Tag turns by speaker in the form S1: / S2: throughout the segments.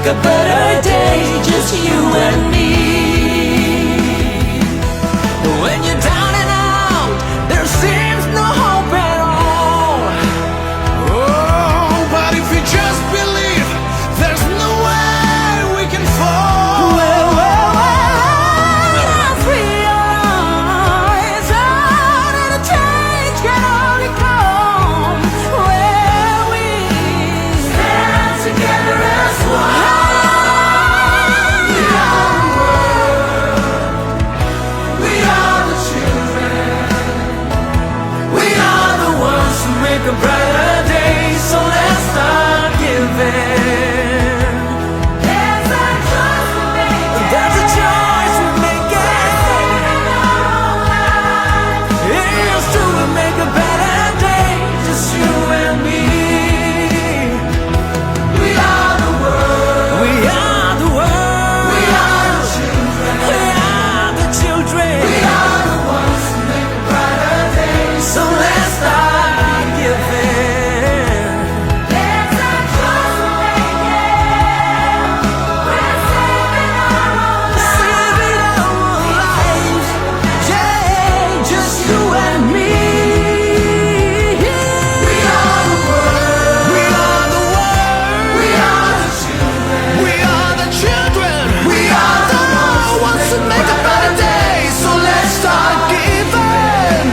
S1: make a better day, just you and me. When you're down and out, there seems no hope at all.
S2: Oh, but if you just believe, there's no way we can fall.
S1: Let's realize out and a change can only come where we stand together as one.
S2: We are the world. We are the children.
S1: We are the ones who make a brighter day, so let's start giving. There's a choice we make. There's a choice we make. Here's to make a better day, just you and me.
S2: We are the world.
S1: We are the world.
S2: We are the children.
S1: We are the children.
S2: We are the ones who make a brighter day.
S1: So let's start giving.
S3: There's a choice we're making. We're saving our own
S1: Saving our lives, yeah, just you and me.
S2: We are the world.
S1: We are the world.
S2: We are the children. We are the children. We are the ones who make a better day. So let's start giving.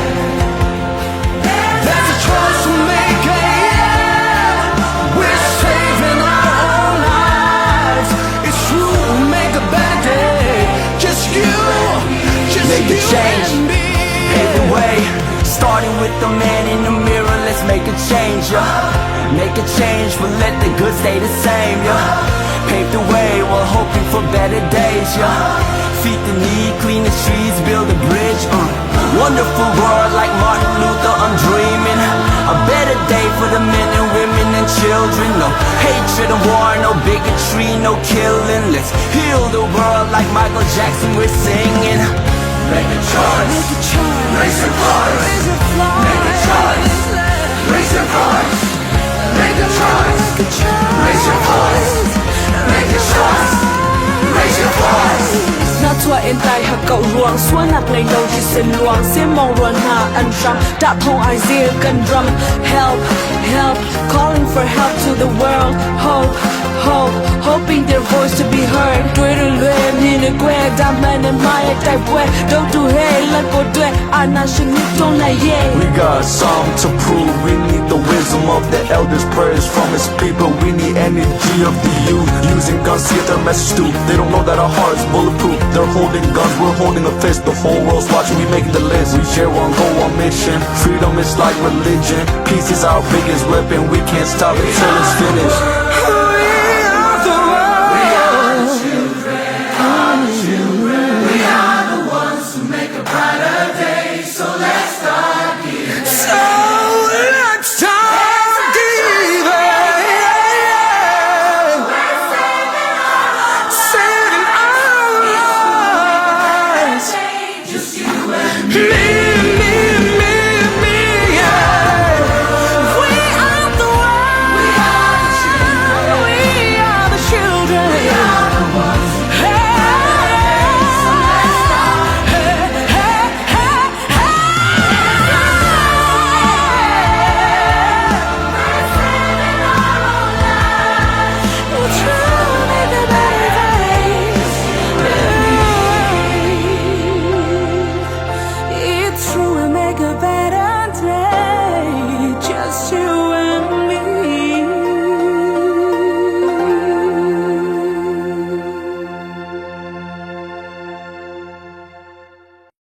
S2: That's a choice we're making. We're saving our own lives. It's true, we'll make a better day. Just you, just
S1: Make a
S2: you
S1: change.
S2: and me.
S1: Pave the way, starting with the man in the mirror. Let's make a change, yeah. Make a change, but let the good stay the same, yeah. Pave the way while hoping for better days, yeah. Feed the need, clean the streets, build a bridge, Wonderful world like Martin Luther, I'm dreaming. A better day for the men and women and children. No hatred and war, no bigotry, no killing. Let's heal the world like Michael Jackson, we're singing.
S2: Make a choice.
S1: Make a choice.
S2: Raise your voice.
S1: Raise your voice.
S2: Make a choice. Raise your voice. Make a choice. Raise your voice. Make a choice. Raise your voice.
S4: Na tua en tai ha cậu ruộng xua nạp ngày đầu thì xin luang xin mong ruộng hà ăn ram đã thông ai riêng cần drum help help calling for help to the world hope hope hoping their voice to be heard đuôi rồi lue ni ne que đam mê ne mai tai que đâu tu he lan cô tue ana shin ni tông này yeah.
S5: We got something to prove. We need the wisdom of the elders, prayers from his people. We need energy of the youth. Using guns to get their message through. They don't know that our heart's bulletproof. They're holding guns, we're holding a fist. The whole world's watching, we making the list. We share one goal, one mission. Freedom is like religion. Peace is our biggest weapon. We can't stop until it's finished.
S2: We are the ones who make a brighter day. So let's